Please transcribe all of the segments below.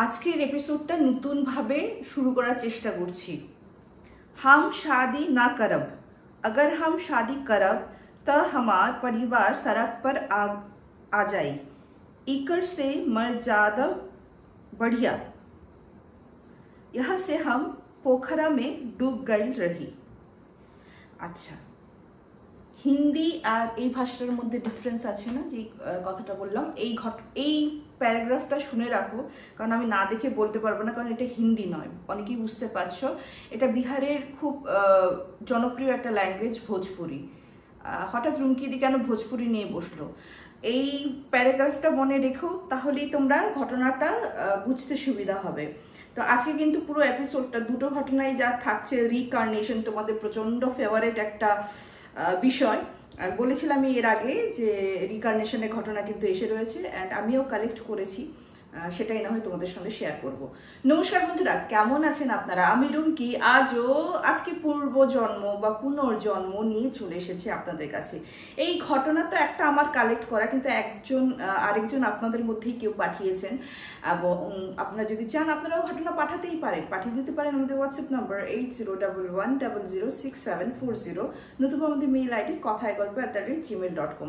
আজকের এপিসোডটা নতুন ভাবে শুরু করার চেষ্টা করছি। हम शादी ना करब, अगर हम शादी करब तो हमार परिवार सड़क पर आ जाई, इकर से मर ज्यादा बढ़िया, यहाँ से हम पोखरा में डूब गई रही। আচ্ছা, হিন্দি আর এই ভাষাটার মধ্যে ডিফারেন্স আছে না, যে কথাটা বললাম। এই প্যারাগ্রাফটা শুনে রাখো, কারণ আমি না দেখে বলতে পারবো না, কারণ এটা হিন্দি নয়। অনেকেই বুঝতে পারছো, এটা বিহারের খুব জনপ্রিয় একটা ল্যাঙ্গুয়েজ, ভোজপুরি। হঠাৎ রুমকিদি কেন ভোজপুরি নিয়ে বসলো? এই প্যারাগ্রাফটা মনে রেখো, তাহলেই তোমরা ঘটনাটা বুঝতে সুবিধা হবে। তো আজকে কিন্তু পুরো এপিসোডটা দুটো ঘটনাই যা থাকছে। রিকার্নেশন তোমাদের প্রচণ্ড ফেভারিট একটা বিষয়, আর বলেছিলাম এর আগে যে রিকার্নেশনের ঘটনা কিন্তু এসে রয়েছে, অ্যান্ড আমিও কালেক্ট করেছি, সেটাই না হয় তোমাদের সঙ্গে শেয়ার করব। নমস্কার বন্ধুরা, কেমন আছেন আপনারা? আমি রুমকি আজকে পূর্বজন্ম বা পুনর্জন্ম নিয়ে চলে এসেছি আপনাদের কাছে। এই ঘটনা তো একটা আমার কালেক্ট করা, কিন্তু আরেকজন আপনাদের মধ্যেই কেউ পাঠিয়েছেন, এবং আপনারা যদি চান আপনারাও ঘটনা পাঠাতেই পারেন, পাঠিয়ে দিতে পারেন আমাদের হোয়াটসঅ্যাপ নাম্বার 8011006740, নতুবা আমাদের মেইল আইডি কথায়গল্প@gmail.com।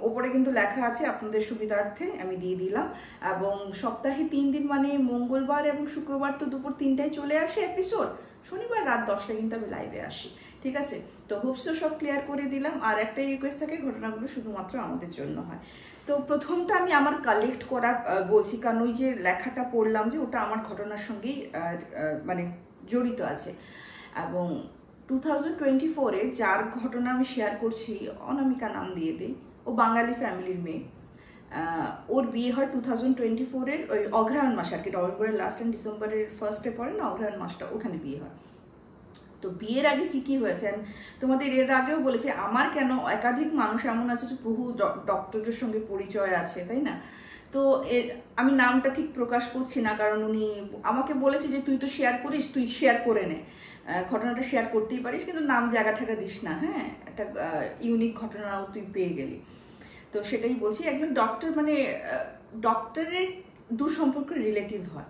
ওপরে কিন্তু লেখা আছে, আপনাদের সুবিধার্থে আমি দিয়ে দিলাম। এবং সপ্তাহে 3 দিন মানে মঙ্গলবার এবং শুক্রবার তো দুপুর 3টায় চলে আসে এপিসোড, শনিবার রাত 10টায় কিন্তু আমি লাইভে আসি, ঠিক আছে? তো হোপসো সব ক্লিয়ার করে দিলাম। আর একটাই রিকোয়েস্ট থাকে, ঘটনাগুলো শুধুমাত্র আমাদের জন্য হয়। তো প্রথমটা আমি আমার কালেক্ট করা বলছি, কারণ ওই যে লেখাটা পড়লাম যে ওটা আমার ঘটনার সঙ্গেই মানে জড়িত আছে। এবং 2024-এ যার ঘটনা আমি শেয়ার করছি, অনামিকা নাম দিয়ে দিই, ও বাঙালি ফ্যামিলির মেয়ে। ওর বিয়ে হয় 2024-এর ওই অগ্রহায়ণ মাস, আর কি নভেম্বরের লাস্ট অ্যান্ড ডিসেম্বরের ফার্স্টে পড়ে না অগ্রহায়ণ মাসটা, ওখানে বিয়ে হয়। তো বিয়ের আগে কি হয়েছে তোমাদের এর আগেও বলেছে। আমার কেন, একাধিক মানুষ এমন আছে যে বহু ডক্টরের সঙ্গে পরিচয় আছে, তাই না? তো আমি নামটা ঠিক প্রকাশ করছি না, কারণ উনি আমাকে বলেছে যে তুই তো শেয়ার করিস, তুই শেয়ার করে নে, ঘটনাটা শেয়ার করতেই পারিস, কিন্তু নাম জায়গা ঠাকা দিস না, হ্যাঁ? একটা ইউনিক ঘটনাও তুই পেয়ে গেলি। তো সেটাই বলছি, একজন ডক্টর মানে ডক্টরের দূর সম্পর্কের রিলেটিভ হয়।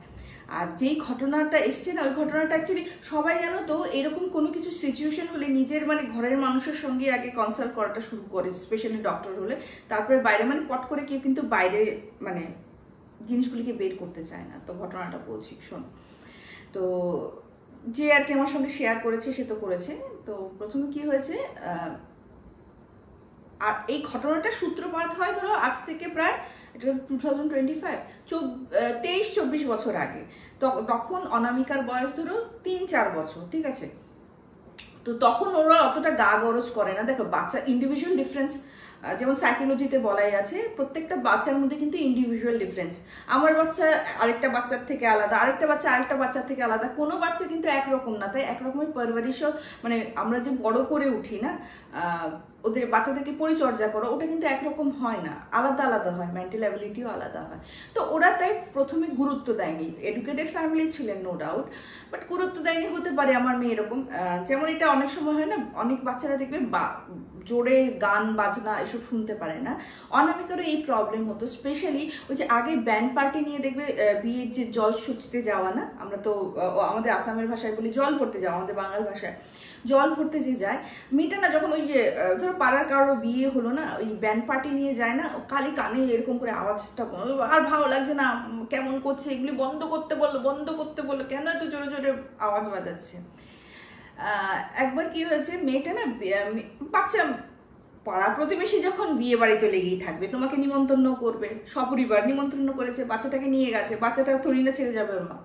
আর যেই ঘটনাটা এসছে না, ওই ঘটনাটা অ্যাকচুয়ালি সবাই জানো তো, এরকম কোনো কিছু সিচুয়েশন হলে নিজের মানে ঘরের মানুষের সঙ্গে আগে কনসাল্ট করাটা শুরু করে, স্পেশালি ডক্টর হলে। তারপরে বাইরে মানে পট করে কেউ কিন্তু বাইরে মানে জিনিসগুলিকে বের করতে চায় না। তো ঘটনাটা বলছি, শোন। তো যে আর কি আমার সঙ্গে শেয়ার করেছে সে তো করেছে। তো প্রথমে কি হয়েছে, আর এই ঘটনাটা সূত্রপাত হয় ধরো আজ থেকে প্রায়, এটা 2025, 23-24 বছর আগে। তখন অনামিকার বয়স ধরো 3-4 বছর, ঠিক আছে? তো তখন ওরা অতটা গা গরজ করে না। দেখো, বাচ্চা ইন্ডিভিজুয়াল ডিফারেন্স, যেমন সাইকোলজিতে বলাই আছে, প্রত্যেকটা বাচ্চার মধ্যে কিন্তু ইন্ডিভিজুয়াল ডিফারেন্স। আমার বাচ্চা আরেকটা বাচ্চার থেকে আলাদা, আরেকটা বাচ্চার থেকে আলাদা, কোনো বাচ্চা কিন্তু একরকম না। তাই একরকমের পরবরিশও, মানে আমরা যে বড় করে উঠি না, ওদের বাচ্চাদেরকে পরিচর্যা করো, ওটা কিন্তু একরকম হয় না, আলাদা আলাদা হয়, মেন্টাল অ্যাবিলিটিও আলাদা হয়। তো ওরা তাই প্রথমে গুরুত্ব দেয়নি। এডুকেটেড ফ্যামিলি ছিলেন নো ডাউট, বাট গুরুত্ব দেয়নি। হতে পারে আমার মেয়ে এরকম, যেমন এটা অনেক সময় হয় না, অনেক বাচ্চারা দেখবে জোরে গান বাজনা এসব শুনতে পারে না। অনামিকারও এই প্রবলেম হতো, স্পেশালি ওই যে আগে ব্যান্ড পার্টি নিয়ে দেখবে বিয়ের যে জল সুচতে যাওয়া না, আমরা তো আমাদের আসামের ভাষায় বলি জল ভরতে যাওয়া, আমাদের বাঙাল ভাষায় জল ভরতে যে যায় মেয়েটা না, যখন ওই যে ধরো পাড়ার কারো বিয়ে হলো না, ওই ব্যান্ড পার্টি নিয়ে যায় না, খালি কানে এরকম করে আওয়াজটা, আর ভালো লাগছে না, কেমন করছে, এগুলি বন্ধ করতে বললো, কেন এত জোরে জোরে আওয়াজ বাজাচ্ছে। একবার কি হয়েছে, মেয়েটা না, বাচ্চা পাড়া প্রতিবেশী যখন বিয়ে বাড়িতে লেগেই থাকবে, তোমাকে নিমন্ত্রণ করবে, সপরিবার নিমন্ত্রণ করেছে, বাচ্চাটাকে নিয়ে গেছে, বাচ্চাটা থরি না ছেড়ে যাবে ওর মা।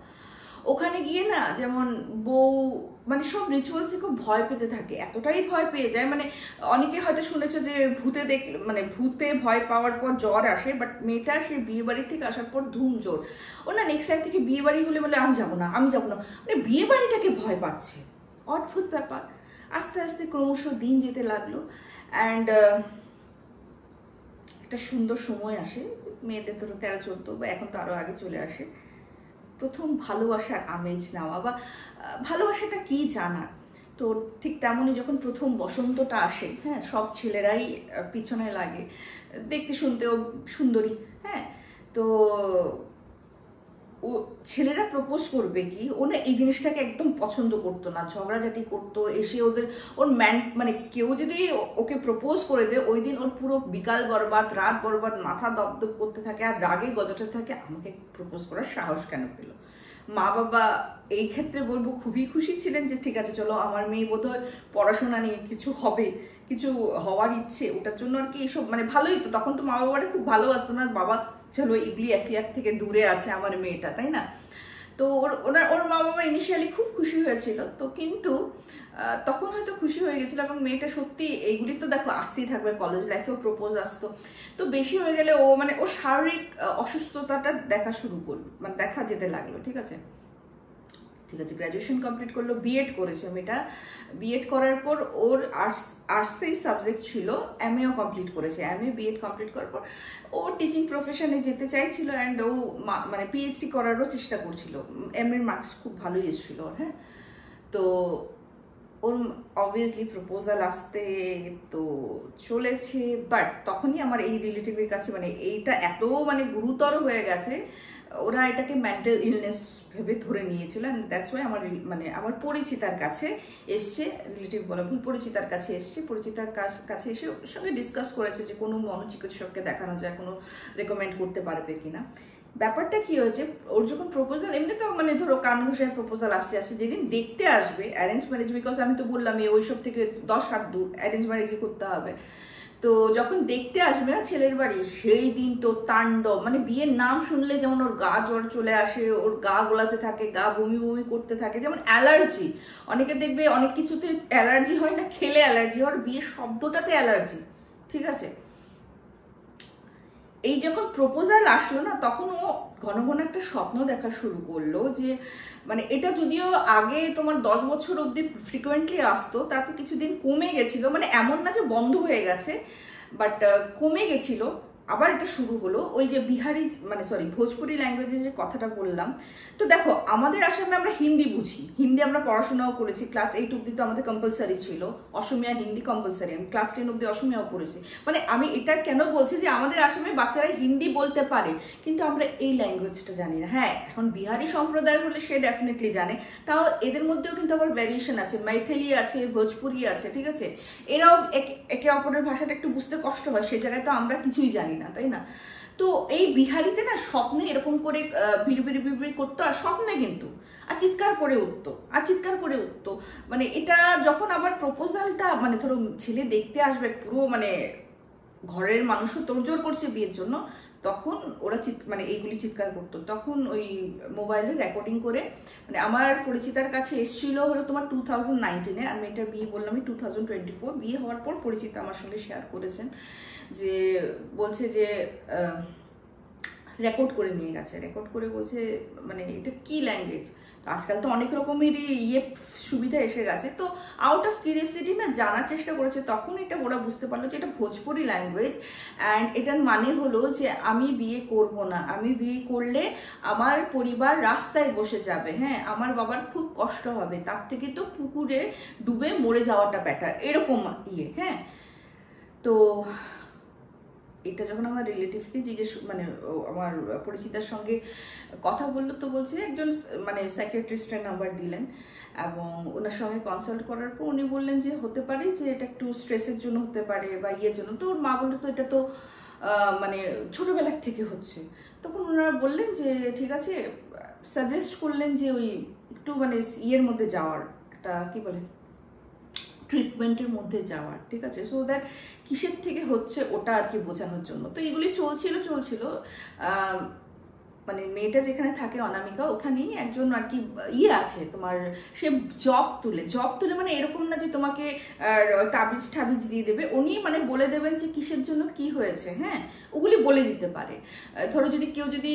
ওখানে গিয়ে না, যেমন বউ মানে সব রিচুয়ালসে খুব ভয় পেতে থাকে, এতটাই ভয় পেয়ে যায়, মানে অনেকে হয়তো শুনেছো যে ভূতে ভয় পাওয়ার পর জ্বর আসে, বাট মেয়েটা সে বিয়ে বাড়ি থেকে আসার পর ধুম জ্বর। ও না নেক্সট টাইম থেকে বিয়ে বাড়ি হলে বলে আমি যাবো না, মানে বিয়ে বাড়িটাকে ভয় পাচ্ছে। অদ্ভুত ব্যাপার। আস্তে আস্তে ক্রমশ দিন যেতে লাগলো, অ্যান্ড একটা সুন্দর সময় আসে, মেয়েদের ধরো 13-14, বা এখন তো আরও আগে চলে আসে, প্রথম ভালোবাসার আমেজ নেওয়া বা ভালোবাসাটা কি জানা। তো ঠিক তেমনই যখন প্রথম বসন্তটা আসে, হ্যাঁ, সব ছেলেরাই পিছনে লাগে, দেখতে শুনতেও সুন্দরী, হ্যাঁ। তো ও ছেলেরা প্রপোজ করবে কি, ও না এই জিনিসটাকে একদম পছন্দ করতো না, ঝগড়াঝাটি করতো, এসে ওর মানে কেউ যদি ওকে প্রপোজ করে দেয় ওই দিন ওর পুরো বিকাল বরবাদ, রাত বরবাদ, মাথা দপদপ করতে থাকে আর রাগে গজাতে থাকে আমাকে প্রপোজ করার সাহস কেন পেল। মা বাবা এই ক্ষেত্রে বলবো খুবই খুশি ছিলেন যে ঠিক আছে চলো আমার মেয়ে বোধহয় পড়াশোনা নিয়ে কিছু হবে, কিছু হওয়ার ইচ্ছে, ওটার জন্য আর কি এইসব মানে ভালোই তো, তখন তো মা বাবারা খুব ভালোবাসতো না, বাবা চলো এগুলি অ্যাফেয়ার থেকে দূরে আছে আমার মেয়েটা, তাই না। তো ওর মা বাবা ইনিশিয়ালি খুব খুশি হয়েছিল, তো কিন্তু তখন হয়তো খুশি হয়ে গেছিল এবং মেয়েটা সত্যি এইগুলি তো দেখো আসতেই থাকবে, কলেজ লাইফেও প্রপোজ আসতো, তো বেশি হয়ে গেলে ও মানে ও শারীরিক অসুস্থতাটা দেখা শুরু করলো, মানে দেখা যেতে লাগলো। ঠিক আছে, গ্র্যাজুয়েশন কমপ্লিট করলো, বিএড করেছে মেয়েটা, বিএড করার পর ওর আর্টসেই সাবজেক্ট ছিল, এমএও কমপ্লিট করেছে, এমএ বিএড কমপ্লিট করার পর ও টিচিং প্রফেশনে যেতে চাইছিল অ্যান্ড ও মানে পিএইচডি করারও চেষ্টা করছিল, এমএর মার্কস খুব ভালোই এসেছিল। হ্যাঁ, তো ওর অবভিয়াসলি প্রপোজাল আসতে তো চলেছে, বাট তখনই আমার এই রিলেটিভের কাছে মানে এইটা এত মানে গুরুতর হয়ে গেছে, ওরা এটাকে মেন্টাল ইলনেস ভেবে ধরে নিয়েছিল, অ্যান্ড দ্যাটস ওয়াই আমার পরিচিতার কাছে এসছে, রিলেটিভ বলা ভুল, পরিচিতার কাছে এসছে, পরিচিতার কাছে এসে ওর সঙ্গে ডিসকাস করেছে যে কোনো মনোচিকিৎসককে দেখানো যায়, কোনো রেকমেন্ড করতে পারবে কিনা। ব্যাপারটা কি হয়েছে, ওর যখন প্রপোজাল, এমনি তো মানে ধরো কান ঘুষের প্রপোজাল আসতে যেদিন দেখতে আসবে, অ্যারেঞ্জ ম্যারেজ, বিকজ আমি তো বললাম ওইসব থেকে 10 হাত দূর, অ্যারেঞ্জ ম্যারেজই করতে হবে, তো যখন দেখতে আসবে না ছেলের বাড়ি সেই দিন তো তাণ্ডব, মানে বিয়ের নাম শুনলে যেমন ওর গা জ্বর চলে আসে, ওর গা গোলাতে থাকে, গা বমি বমি করতে থাকে, যেমন অ্যালার্জি, অনেকে দেখবে অনেক কিছুতে অ্যালার্জি হয় না, খেলে অ্যালার্জি হয়, বিয়ের শব্দটাতে অ্যালার্জি। ঠিক আছে, এই যখন প্রপোজাল আসলো না তখন ও ঘন ঘন একটা স্বপ্ন দেখা শুরু করলো যে মানে এটা যদিও আগে তোমার 10 বছর অবধি ফ্রিকোয়েন্টলি আসতো, তারপর কিছুদিন কমে গেছিল, মানে এমন না যে বন্ধ হয়ে গেছে, বাট কমে গেছিল, আবার এটা শুরু হলো। ওই যে বিহারি মানে ভোজপুরি ল্যাঙ্গুয়েজের যে কথাটা বললাম, তো দেখো আমাদের আসামে আমরা হিন্দি বুঝি, হিন্দি আমরা পড়াশোনাও করেছি, ক্লাস 8 অব্দি তো আমাদের কম্পালসারি ছিল, অসমিয়া হিন্দি কম্পালসারি, আমি ক্লাস 10 অব্দি অসমিয়াও পড়েছি, মানে আমি এটা কেন বলছি যে আমাদের আসামে বাচ্চারা হিন্দি বলতে পারে কিন্তু আমরা এই ল্যাঙ্গুয়েজটা জানি না। হ্যাঁ, এখন বিহারি সম্প্রদায় হলে সে ডেফিনেটলি জানে, তাও এদের মধ্যেও কিন্তু আবার ভ্যারিয়েশন আছে, মাইথিলি আছে, ভোজপুরি আছে, ঠিক আছে, এরাও একে অপরের ভাষাটা একটু বুঝতে কষ্ট হয়, সে জায়গায় তো আমরা কিছুই জানি না, তাই না। তো এই বিহারিতে না স্বপ্নে এরকম করে বিড়বিড়ি বিড়বিড়ি করতো, আর স্বপ্নে কিন্তু আর চিৎকার করে উঠতো, মানে এটা যখন আবার প্রপোজালটা মানে ধরো ছেলে দেখতে আসবে, পুরো মানে ঘরের মানুষও তোড়জোড় করছে বিয়ের জন্য, তখন ওরা মানে এইগুলি চিৎকার করতো, তখন ওই মোবাইলে রেকর্ডিং করে মানে আমার পরিচিতার কাছে এসেছিল হলো তোমার 2019-এ, আমি এটার বিয়ে বললাম 2024, বিয়ে হওয়ার পর পরিচিতা আমার সঙ্গে শেয়ার করেছেন যে বলছে যে রেকর্ড করে নিয়ে গেছে, রেকর্ড করে বলছে মানে এটা কি ল্যাঙ্গুয়েজ, আজকাল তো অনেক রকমেরই সুবিধা এসে গেছে, তো আউট অফ কিউরিয়াসিটি না জানার চেষ্টা করেছে, তখন এটা ওরা বুঝতে পারলো যে এটা ভোজপুরি ল্যাঙ্গুয়েজ, অ্যান্ড এটার মানে হলো যে আমি বিয়ে করব না, আমি বিয়ে করলে আমার পরিবার রাস্তায় বসে যাবে, হ্যাঁ আমার বাবার খুব কষ্ট হবে, তার থেকে তো পুকুরে ডুবে মরে যাওয়াটা বেটার, এরকম হ্যাঁ। তো এটা যখন আমার রিলেটিভকে মানে আমার পরিচিতার সঙ্গে কথা বললো, তো বলছে একজন মানে সাইকিয়াট্রিস্টের নাম্বার দিলেন এবং ওনার সঙ্গে কনসাল্ট করার পর উনি বললেন যে হতে পারে যে এটা একটু স্ট্রেসের জন্য হতে পারে বা ইয়ের জন্য, তো ওর মা বললো তো এটা তো মানে ছোটোবেলার থেকে হচ্ছে, তখন ওনারা বললেন যে ঠিক আছে, সাজেস্ট করলেন যে ওই একটু মানে ইয়ের মধ্যে যাওয়ার, একটা কি বলে ট্রিটমেন্টের মধ্যে যাওয়ার, ঠিক আছে, সো দ্যাট কিসের থেকে হচ্ছে ওটা আর কি বোঝানোর জন্য। তো এগুলি চলছিল মানে মেয়েটা যেখানে থাকে অনামিকা, ওখানেই একজন আর কি আছে তোমার, সে জব তুলে মানে এরকম না যে তোমাকে তাবিজ ঠাবিজ দিয়ে দেবে, উনি মানে বলে দেবেন যে কিসের জন্য কি হয়েছে, হ্যাঁ ওগুলি বলে দিতে পারে। ধরো যদি কেউ যদি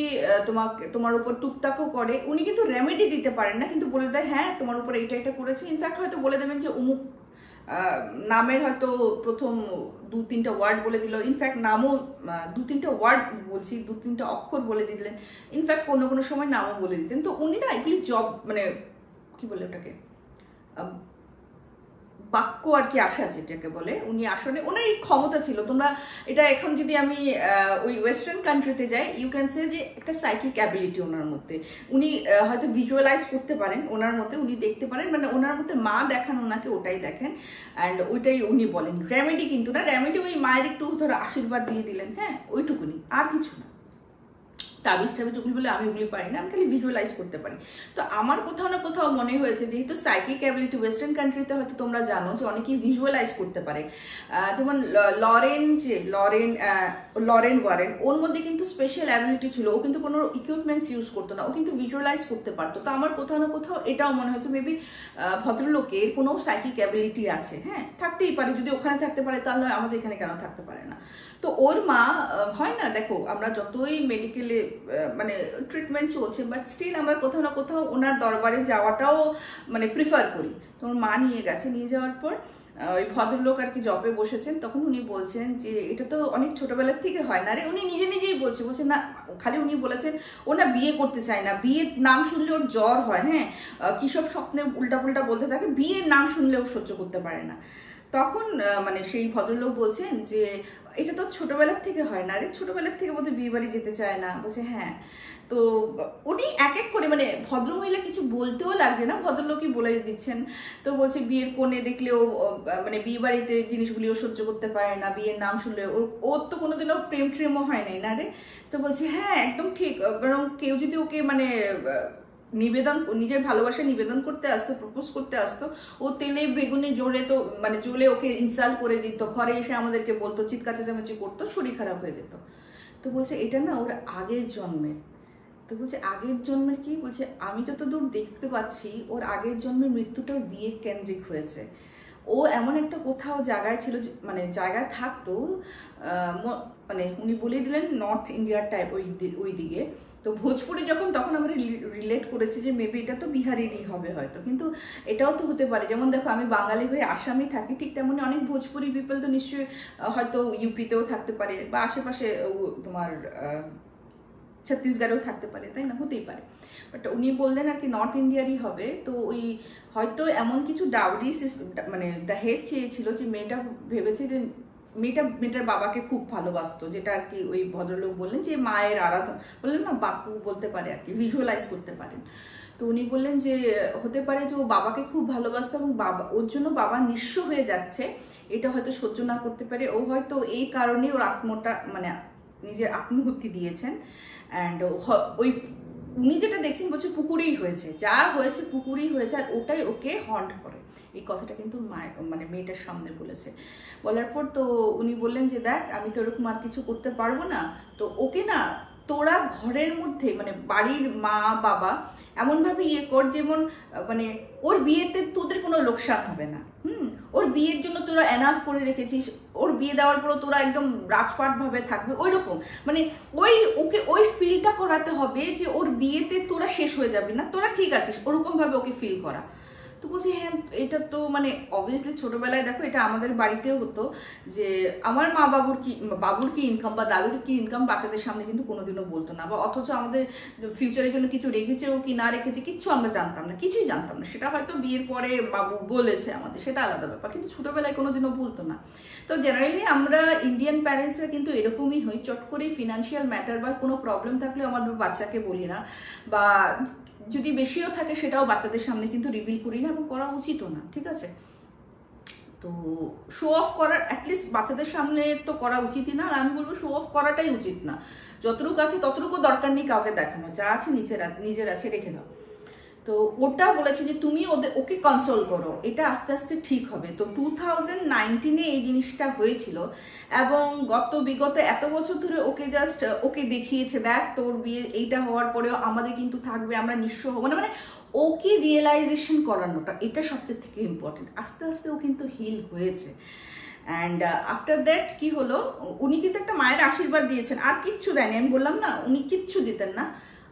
তোমার উপর টুকটাকও করে, উনি কিন্তু রেমেডি দিতে পারেন না, কিন্তু বলে দেয় হ্যাঁ তোমার উপর এটা করেছে, ইনফ্যাক্ট হয়তো বলে দেবেন যে অমুক নামের হয়তো প্রথম 2-3টা ওয়ার্ড বলে দিল, ইনফ্যাক্ট নামও 2-3টা ওয়ার্ড বলছি, 2-3টা অক্ষর বলে দিলেন, ইনফ্যাক্ট কোনো সময় নামও বলে দিতেন। তো উনি না এগুলি জব মানে কি বলে ওটাকে বাক্য আর কি আসা যেটাকে বলে, উনি আসলে ওনার এই ক্ষমতা ছিল। তোমরা এটা এখন যদি আমি ওই ওয়েস্টার্ন কান্ট্রিতে যাই, ইউ ক্যান সে যে একটা সাইকিক অ্যাবিলিটি ওনার মধ্যে, উনি হয়তো ভিজুয়ালাইজ করতে পারেন ওনার মধ্যে, উনি দেখতে পারেন, মানে ওনার মধ্যে মা দেখান ওনাকে, ওটাই দেখেন অ্যান্ড ওইটাই উনি বলেন। রেমেডি কিন্তু না, রেমেডি ওই মায়ের একটু ধরো আশীর্বাদ দিয়ে দিলেন, হ্যাঁ ওইটুকুনি, আর কিছু না। তাবিজ টাবিজ ওগুলি বলে আমি ওগুলি পারি না, আমি খালি ভিজুয়ালাইজ করতে পারি। তো আমার কোথাও না কোথাও মনে হয়েছে যেহেতু সাইকিক অ্যাবিলিটি ওয়েস্টার্ন কান্ট্রিতে হয়তো তোমরা জানো যে অনেকেই ভিজুয়ালাইজ করতে পারে, যেমন লরেন ওয়ারেন, ওর মধ্যে কিন্তু স্পেশাল অ্যাবিলিটি ছিল, ও কিন্তু কোনো ইকুইপমেন্টস ইউজ করতো না, ও কিন্তু ভিজুয়ালাইজ করতে পারতো। তো আমার কোথাও না কোথাও এটাও মনে হয়েছে মেবি ভদ্রলোকের কোনো সাইকিক অ্যাবিলিটি আছে, হ্যাঁ থাকতেই পারে, যদি ওখানে থাকতে পারে তাহলে আমাদের এখানে কেন থাকতে পারে না। তো ওর মা হয় না, দেখো আমরা যতই মেডিকেলে মানে ট্রিটমেন্ট চলছে, বাট স্টিল আমরা কোথাও না কোথাও ওনার দরবারে যাওয়াটাও মানে প্রিফার করি। তো ওর মা নিয়ে গেছে, নিয়ে যাওয়ার পর ওই ভদ্রলোক আর কি জবে বসেছেন, তখন উনি বলছেন যে এটা তো অনেক ছোটবেলার থেকে হয় না রে, উনি নিজে নিজেই বলছে না, খালি উনি বলেছেন ও না বিয়ে করতে চায় না, বিয়ের নাম শুনলে ওর জ্বর হয়, হ্যাঁ কি সব স্বপ্নে উল্টা পুল্টা বলতে থাকে, বিয়ের নাম শুনলে ও সহ্য করতে পারে না। তখন মানে সেই ভদ্রলোক বলছেন যে এটা তো ছোটবেলার থেকে হয় না রে, ছোটবেলার থেকে বোধহয় বিয়ে বাড়ি যেতে চায় না, বলছে হ্যাঁ। তো উনি এক এক করে মানে ভদ্রমহিলা কিছু বলতেও লাগছে না, ভদ্রলোকই বলে দিচ্ছেন। তো বলছে বিয়ের কোণে দেখলেও মানে বিয়ে বাড়িতে জিনিসগুলিও সহ্য করতে পারে না, বিয়ের নাম শুনলে ওর তো কোনোদিনও প্রেম ট্রেমও হয় নাই না রে। তো বলছে হ্যাঁ একদম ঠিক, বরং কেউ যদি ওকে মানে নিবেদন, নিজের ভালোবাসা নিবেদন করতে আসতো, প্রপোজ করতে আসতো, ও তেলে বেগুনে জোরে তো মানে জ্বলে ওকে ইনসাল্ট করে দিত, ঘরে এসে আমাদেরকে বলতো, চিৎকার চেঁচামেচি করতো, শরীর খারাপ হয়ে যেত। তো বলছে এটা না ওর আগের জন্মের। তো বলছে আগের জন্মের কি? বলছে আমি যতদূর দেখতে পাচ্ছি ওর আগের জন্মের মৃত্যুটা ওর বিয়ে কেন্দ্রিক হয়েছে। ও এমন একটা কোথাও জায়গায় ছিল, মানে জায়গায় থাকতো, মানে উনি বলে দিলেন নর্থ ইন্ডিয়ার টাইপ ওই দিকে। তো ভোজপুরি যখন, তখন আমরা রিলেট করেছি যে মেবি এটা তো বিহারেরই হবে হয়তো, কিন্তু এটাও তো হতে পারে, যেমন দেখো আমি বাঙালি হয়ে আসামে থাকি, ঠিক তেমনি অনেক ভোজপুরি পিপল তো নিশ্চয়ই হয়তো ইউপিতেও থাকতে পারে, বা আশেপাশে তোমার ছত্তিশগড়েও থাকতে পারে, তাই না, হতেই পারে। বাট উনি বললেন আর কি নর্থ ইন্ডিয়ারই হবে। তো ওই হয়তো এমন কিছু ডাউরি মানে দহেজ চেয়েছিল যে মেয়েটা ভেবেছে যে মেয়েটার বাবাকে খুব ভালোবাসতো, যেটা আর কি ওই ভদ্রলোক বললেন যে মায়ের আরাধনা, বললেন না বাক্য বলতে পারে আর কি, ভিজুয়ালাইজ করতে পারেন। তো উনি বললেন যে হতে পারে যে ও বাবাকে খুব ভালোবাসতো এবং বাবা ওর জন্য বাবা নিঃস্ব হয়ে যাচ্ছে, এটা হয়তো সহ্য না করতে পারে, ও হয়তো এই কারণে ওর আত্মটা মানে নিজের আত্মহত্যা দিয়েছেন। অ্যান্ড ওই উনি যেটা দেখছেন বলছে পুকুরেই হয়েছে, যা হয়েছে পুকুরেই হয়েছে, আর ওটাই ওকে হন্ট করে। এই কথাটা কিন্তু মায়ের মানে মেয়েটার সামনে বলেছে। বলার পর তো উনি বললেন যে দেখ আমি তো এরকম আর কিছু করতে পারবো না, তো ওকে না তোরা ঘরের মধ্যে মানে বাড়ির মা বাবা এমনভাবে ইয়ে কর যেমন মানে ওর বিয়েতে তোদের কোনো লোকসান হবে না, ওর বিয়ের জন্য তোরা এনাফ করে রেখেছিস, ওর বিয়ে দেওয়ার পরও তোরা একদম রাজপাট ভাবে থাকবে, ওই রকম মানে ওকে ওই ফিলটা করাতে হবে যে ওর বিয়েতে তোরা শেষ হয়ে যাবি না, তোরা ঠিক আছিস, ওরকম ভাবে ওকে ফিল করা। তো বলছি হ্যাঁ এটা তো মানে অবভিয়াসলি ছোটবেলায় দেখো এটা আমাদের বাড়িতেও হতো যে আমার মা বাবুর কি ইনকাম বা দাদুর কি ইনকাম বাচ্চাদের সামনে কিন্তু কোনোদিনও বলতো না, বা অথচ আমাদের ফিউচারের জন্য কিছু রেখেছে ও কি না রেখেছে কিচ্ছু আমরা জানতাম না, কিছুই জানতাম না, সেটা হয়তো বিয়ের পরে বাবু বলেছে আমাদের, সেটা আলাদা ব্যাপার, কিন্তু ছোটবেলায় কোনোদিনও বলতো না। তো জেনারেলি আমরা ইন্ডিয়ান প্যারেন্টসরা কিন্তু এরকমই হই, চট করে ফিনান্সিয়াল ম্যাটার বা কোনো প্রবলেম থাকলেও আমাদের বাচ্চাকে বলি না, বা যদি বেশিও থাকে সেটাও বাচ্চাদের সামনে কিন্তু রিভিল করি না, এবং করা উচিতও না, ঠিক আছে। তো শো অফ করার অ্যাটলিস্ট বাচ্চাদের সামনে তো করা উচিতই না, আর আমি বলবো শো অফ করাটাই উচিত না, যতটুকু আছে ততটুকু দরকার নেই কাউকে দেখানো, যা আছে নিজের আছে রেখে দাও। তো ওটা বলেছে যে তুমি ওকে কনসোল করো, এটা আস্তে আস্তে ঠিক হবে। তো 2019-এ এই জিনিসটা হয়েছিল, এবং বিগত এত বছর ধরে ওকে জাস্ট ওকে দেখিয়েছে দেখ তোর বিয়ে এইটা হওয়ার পরেও আমাদের কিন্তু থাকবে, আমরা নিঃস্ব হবো না, মানে ওকে রিয়েলাইজেশন করানোটা এটা সবচেয়ে থেকে ইম্পর্টেন্ট। আস্তে আস্তে ও কিন্তু হিল হয়েছে। অ্যান্ড আফটার দ্যাট কি হলো, উনি কিন্তু একটা মায়ের আশীর্বাদ দিয়েছেন, আর কিচ্ছু দেয়নি, আমি বললাম না উনি কিচ্ছু দিতেন না।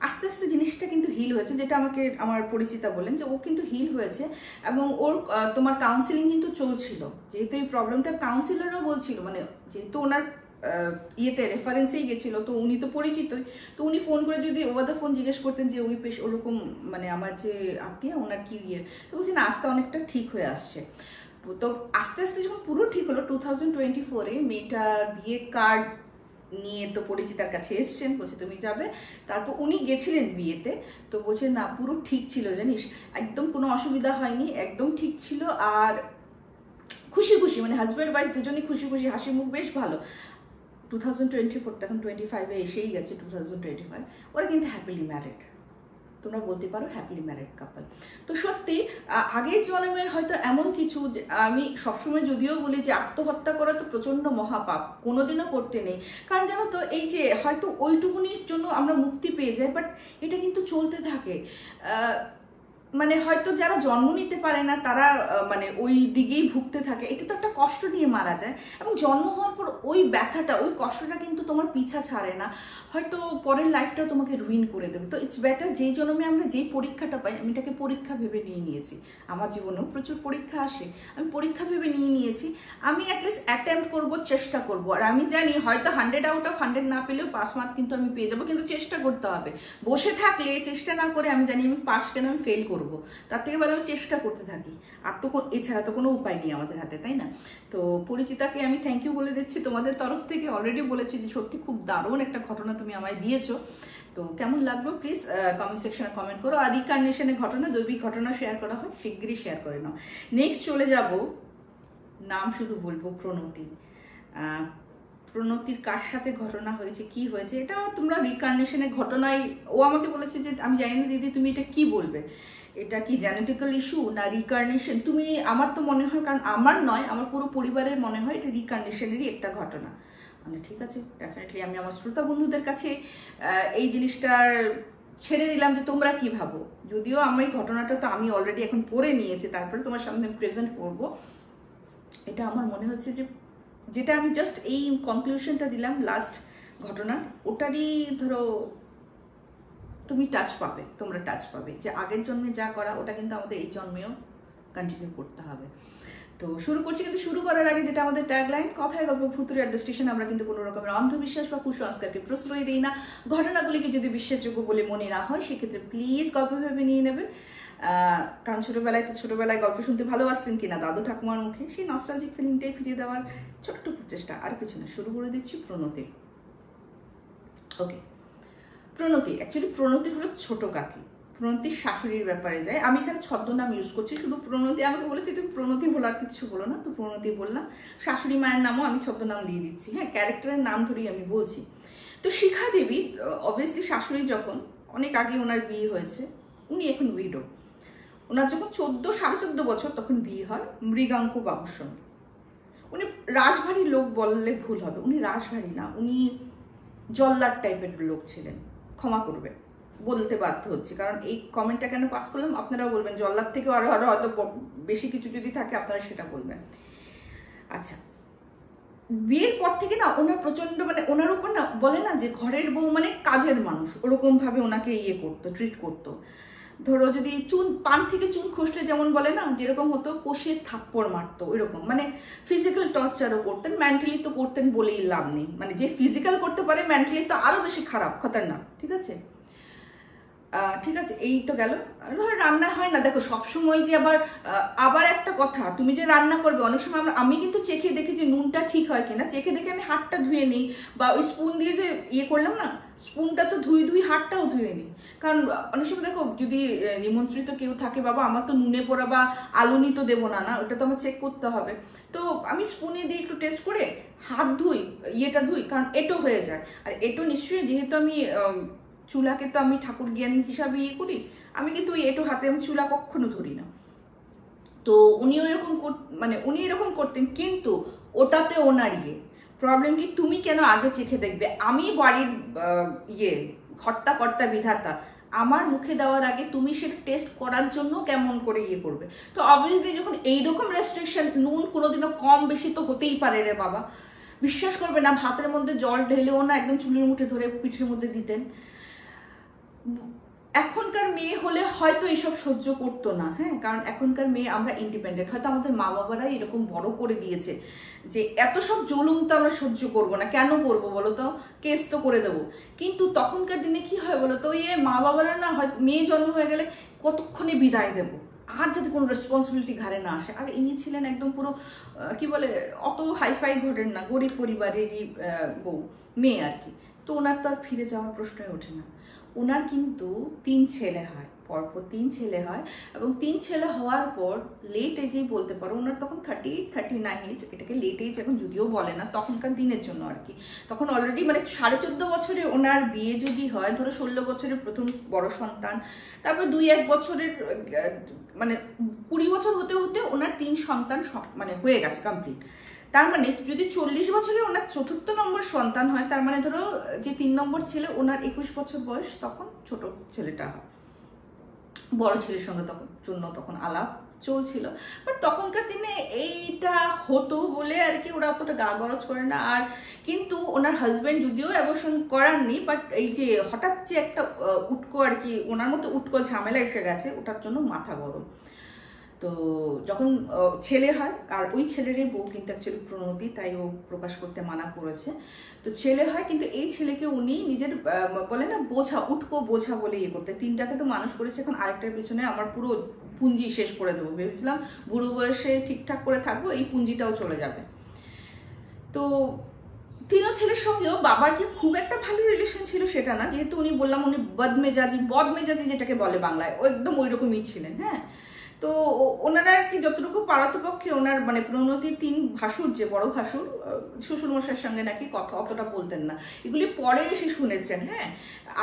আস্তে আস্তে জিনিসটা কিন্তু হিল হয়েছে, যেটা আমাকে আমার পরিচিতা বলেন যে ও কিন্তু হিল হয়েছে, এবং ওর তোমার কাউন্সিলিং কিন্তু চলছিল, যেহেতু এই প্রবলেমটা কাউন্সিলরও বলছিল, মানে যেহেতু ওনার ইয়েতে রেফারেন্সেই গেছিল, তো উনি তো পরিচিতই, তো উনি ফোন করে যদি ওভার দ্য ফোন জিজ্ঞেস করতেন যে ওই ওরকম মানে আমার যে আত্মীয় ওনার কি ইয়ে, তো বলছি না আস্তে অনেকটা ঠিক হয়ে আসছে। তো আস্তে আস্তে যখন পুরো ঠিক হলো 2024-এ মেয়েটা বিয়ে কার্ড নিয়ে তো পরিচিতার কাছে এসছেন, বলছে তুমি যাবে। তারপর উনি গেছিলেন বিয়েতে, তো বলছে না পুরো ঠিক ছিল জানিস, একদম কোনো অসুবিধা হয়নি, একদম ঠিক ছিল। আর খুশি খুশি, মানে হাজব্যান্ড ওয়াইফ দুজনই খুশি খুশি, হাসি মুখ বেশ ভালো। 2024 তখন 25-এ এসেই গেছে 2025, ওরা কিন্তু হ্যাপিলি ম্যারিড, তোমরা বলতে পারো হ্যাপিলি ম্যারিড কাপল। তো সত্যি আগের জন্মের হয়তো এমন কিছু, আমি সবসময় যদিও বলি যে আত্মহত্যা করা তো প্রচণ্ড মহাপাপ, কোনোদিনও করতে নেই। কারণ জানো তো এই যে হয়তো ওইটুকুনির জন্য আমরা মুক্তি পেয়ে যাই, বাট এটা কিন্তু চলতে থাকে। মানে হয়তো যারা জন্ম নিতে পারে না তারা মানে ওই দিকেই ভুগতে থাকে, এটা তো একটা কষ্ট নিয়ে মারা যায়। এবং জন্ম হওয়ার পর ওই ব্যথাটা, ওই কষ্টটা কিন্তু তোমার পিছা ছাড়ে না, হয়তো পরের লাইফটাও তোমাকে রুইন করে দেবে। তো ইটস বেটার যেই জন্মে আমরা যেই পরীক্ষাটা পাই, আমি এটাকে পরীক্ষা ভেবে নিয়ে নিয়েছি। আমার জীবনেও প্রচুর পরীক্ষা আসে, আমি পরীক্ষা ভেবে নিয়ে নিয়েছি। আমি অ্যাটলিস্ট অ্যাটেম্প্ট করবো, চেষ্টা করবো। আর আমি জানি হয়তো 100 আউট অফ 100 না পেলেও 5 মার্ক কিন্তু আমি পেয়ে যাবো, কিন্তু চেষ্টা করতে হবে। বসে থাকলে, চেষ্টা না করে আমি জানি আমি পাস কেন, আমি ফেল করবো। তার থেকে ভালো আমি চেষ্টা করতে থাকি, আর তো এছাড়া তো কোনো উপায় নেই আমাদের হাতে, তাই না? তো পরিচিতাকে আমি থ্যাংক ইউ বলে দিচ্ছি তোমাদের তরফ থেকে। অলরেডি বলেছি যে সত্যি খুব দারুণ একটা ঘটনা তুমি আমায় দিয়েছো। তো কেমন লাগলো প্লিজ কমেন্ট সেকশনে কমেন্ট করো। আর রিকার্নেশনের ঘটনা, দৈবিক ঘটনা শেয়ার করা হয়, শিগগিরই শেয়ার করে নাও। নেক্সট চলে যাব, নাম শুধু বলবো, প্রণতি। প্রণতির কার সাথে ঘটনা হয়েছে, কি হয়েছে, এটা তোমরা রিকার্নেশনের ঘটনায়, ও আমাকে বলেছে যে আমি জানি না দিদি তুমি এটা কি বলবে, এটা কি জেনেটিক্যাল ইস্যু না রিকার্নেশন। তুমি, আমার তো মনে হয়, কারণ আমার নয় আমার পুরো পরিবারের মনে হয় এটা রিকার্নেশনেরই একটা ঘটনা। মানে ঠিক আছে, ডেফিনেটলি আমি আমার শ্রোতা বন্ধুদের কাছে এই জিনিসটার ছেড়ে দিলাম যে তোমরা কি ভাবো। যদিও আমার এই ঘটনাটা তো আমি অলরেডি এখন পড়ে নিয়েছি, তারপরে তোমার সামনে প্রেজেন্ট করবো। এটা আমার মনে হচ্ছে যে যেটা আমি জাস্ট এই কনক্লুশনটা দিলাম লাস্ট ঘটনার, ওটারই ধরো তুমি টাচ পাবে, তোমরা টাচ পাবে যে আগের জন্মে যা করা ওটা কিন্তু আমাদের এই জন্মেও কন্টিনিউ করতে হবে। তো শুরু করছি, কিন্তু শুরু করার আগে যেটা আমাদের ট্যাগলাইন, কথায় গল্প ভুতুরে আড্ডা স্টেশন, আমরা কিন্তু কোনো রকমের অন্ধবিশ্বাস বা কুসংস্কারকে প্রশ্রয় দিই না। ঘটনাগুলিকে যদি বিশ্বাসযোগ্য বলে মনে না হয় সেক্ষেত্রে প্লিজ গল্প ভেবে নিয়ে নেবেন। কারণ ছোটবেলায় গল্প শুনতে ভালোবাসতেন কিনা দাদু ঠাকুমার মুখে, সেই নস্টালজিক ফিলিংটাই ফিরিয়ে দেওয়ার ছোট্ট প্রচেষ্টা, আর কিছু না। শুরু করে দিচ্ছি প্রণতি। ওকে, প্রণতি অ্যাকচুয়ালি প্রণতি হলো ছোট কাকি, প্রণতির শাশুড়ির ব্যাপারে যায়। আমি এখানে ছদ্মনাম ইউজ করছি, শুধু প্রণতি, আমাকে বলেছি তুমি প্রণতি বলার কিছু বলো না, তো প্রণতি বললাম। শাশুড়ি মায়ের নামও আমি ছদ্মনাম দিয়ে দিচ্ছি, হ্যাঁ, ক্যারেক্টারের নাম ধরেই আমি বলছি। তো শিখা দেবী অবভিয়াসলি শাশুড়ি, যখন অনেক আগে ওনার বিয়ে হয়েছে, উনি এখন উইডো। ওনার যখন 14-14.5 বছর তখন বিয়ে হয় মৃগাঙ্ক বাবুর সঙ্গে। উনি রাশভারী লোক বললে ভুল হবে, উনি রাশভারী না, উনি জল্লাদ টাইপের লোক ছিলেন। ক্ষমা করবেন, বলতে বাধ্য হচ্ছে, কারণ এই কমেন্টটা কেন পাস করলাম আপনারাও বলবেন, জল্লাদ থেকে আরো হয়তো বেশি কিছু যদি থাকে আপনারা সেটা বলবেন। আচ্ছা, বিয়ের পর থেকে না ওনার প্রচন্ড, মানে ওনার উপর না বলে না যে ঘরের বউ মানে কাজের মানুষ, ওরকম ভাবে ওনাকে করতো, ট্রিট করতো। ধরো যদি পান থেকে চুন খসলে যেমন বলে না, যেরকম হতো, কষিয়ে থাপ্পড় মারতো ওইরকম, মানে ফিজিক্যাল টর্চারও করতেন, মেন্টালি তো করতেন বলেই লাভ নেই। মানে যে ফিজিক্যাল করতে পারে, মেন্টালি তো আরো বেশি খারাপ, খতরনাক। ঠিক আছে, ঠিক আছে, এই তো গেল। ধরো রান্না হয় না, দেখো সবসময় যে আবার একটা কথা, তুমি যে রান্না করবে, অনেক সময় আমি কিন্তু চেখে দেখি যে নুনটা ঠিক হয় কিনা, চেখে দেখে আমি হাতটা ধুয়ে নিই, বা ওই স্পুন দিয়ে যে করলাম না, স্পুনটা তো ধুই হাতটাও ধুয়ে নিই। কারণ অনেক সময় দেখো যদি নিমন্ত্রিত কেউ থাকে, বাবা আমার তো নুনে পোড়া বা আলুনি তো দেবো না, ওটা তো আমার চেক করতে হবে, তো আমি স্পুনে দিয়ে একটু টেস্ট করে হাত ধুই, ধুই, কারণ এটো হয়ে যায়। আর এটো নিশ্চয়ই, যেহেতু আমি চুলাকে তো আমি ঠাকুর জ্ঞান হিসাবে করি, আমি কিন্তু এটো হাতে আমি চুলা কখনো ধরি না। তো উনিও এরকম উনি এরকম করতেন, কিন্তু ওটাতে ওনার প্রবলেম কি, তুমি কেন আগে চেখে দেখবে? আমি বাড়ির কর্তা বিধাতা, আমার মুখে দেওয়ার আগে তুমি সেটা টেস্ট করার জন্য কেমন করে করবে। তো অবভিয়াসলি যখন এইরকম রেস্ট্রিকশন, নুন কোনোদিনও কম বেশি তো হতেই পারে রে বাবা, বিশ্বাস করবে না, ভাতের মধ্যে জল ঢেলেও না একদম চুলের মুঠে ধরে পিঠের মধ্যে দিতেন। এখনকার মেয়ে হলে হয়তো এসব সহ্য করতো না, হ্যাঁ, কারণ এখনকার মেয়ে আমরা ইন্ডিপেন্ডেন্ট, হয়তো আমাদের মা বাবারা এরকম বড় করে দিয়েছে যে এত সব জুলুম তো আমরা সহ্য করবো না, কেন করবো বলো তো, কেস তো করে দেবো। কিন্তু তখনকার দিনে কি হয় বলো তো, মা বাবারা না হয়তো মেয়ে জন্ম হয়ে গেলে কতক্ষণে বিদায় দেবো, আর যাতে কোনো রেসপন্সিবিলিটি ঘাড়ে না আসে। আর ইনি ছিলেন একদম পুরো কি বলে অত হাইফাই ঘরের না, গরিব পরিবারেরই বউ, মেয়ে আর কি। তো ওনার তো আর ফিরে যাওয়ার প্রশ্নই ওঠে না। ওনার কিন্তু 3 ছেলে হয়, পরপর 3 ছেলে হয়, এবং 3 ছেলে হওয়ার পর লেট এজেই বলতে পারো, ওনার তখন 39 এজ, এটাকে লেট এজ এখন যদিও বলে না, তখনকার দিনের জন্য আর কি। তখন অলরেডি মানে 14.5 বছরে ওনার বিয়ে যদি হয়, ধরো 16 বছরের প্রথম বড় সন্তান, তারপর 2-1 বছরের মানে 20 বছর হতে হতে ওনার 3 সন্তান মানে হয়ে গেছে কমপ্লিট। তার মানে যদি 40 বছরে ওনার 4র্থ নম্বর সন্তান হয়, তার মানে ধরো যে 3 নম্বর ছেলে, ওনার 21 বছর বয়স, তখন ছোট ছেলেটা হয়। বড় ছেলের সঙ্গে তখন আলাপ চলছিল, বাট তখনকার দিনে এইটা হতো বলে আর কি ওরা অতটা গা গরজ করে না। আর কিন্তু ওনার হাজব্যান্ড যদিও অ্যাবর্শন করাননি, বাট এই যে হঠাৎ যে একটা উটকো আর কি, ওনার মতো উটকো ঝামেলা এসে গেছে, ওটার জন্য মাথা গরম। তো যখন ছেলে হয়, আর ওই ছেলেরই বউ কিন্তু অ্যাকচুয়ালি প্রণতি, তাই ও প্রকাশ করতে মানা করেছে। তো ছেলে হয়, কিন্তু এই ছেলেকে উনি নিজের বলে না বোঝা, উটকো বোঝা বলে ইয়ে করতে, 3টাকে তো মানুষ করেছে, এখন আরেকটার পিছনে আমার পুরো পুঁজি শেষ করে দেবো ভেবেছিলাম, বুড়ো বয়সে ঠিকঠাক করে থাকবো, এই পুঁজিটাও চলে যাবে। তো 3 ছেলের সঙ্গেও বাবার যে খুব একটা ভালো রিলেশন ছিল সেটা না, যেহেতু উনি বললাম উনি বদমেজাজি যেটাকে বলে বাংলায়, ও একদম ওই রকমই ছিলেন। হ্যাঁ, তো ওনারা আর কি যতটুকু পারতপক্ষে, ওনার মানে প্রণতির 3 ভাসুর, যে বড় ভাসুর শ্বশুরমশাইয়ের সঙ্গে নাকি কথা অতটা বলতেন না, এগুলি পরে এসে শুনেছেন। হ্যাঁ,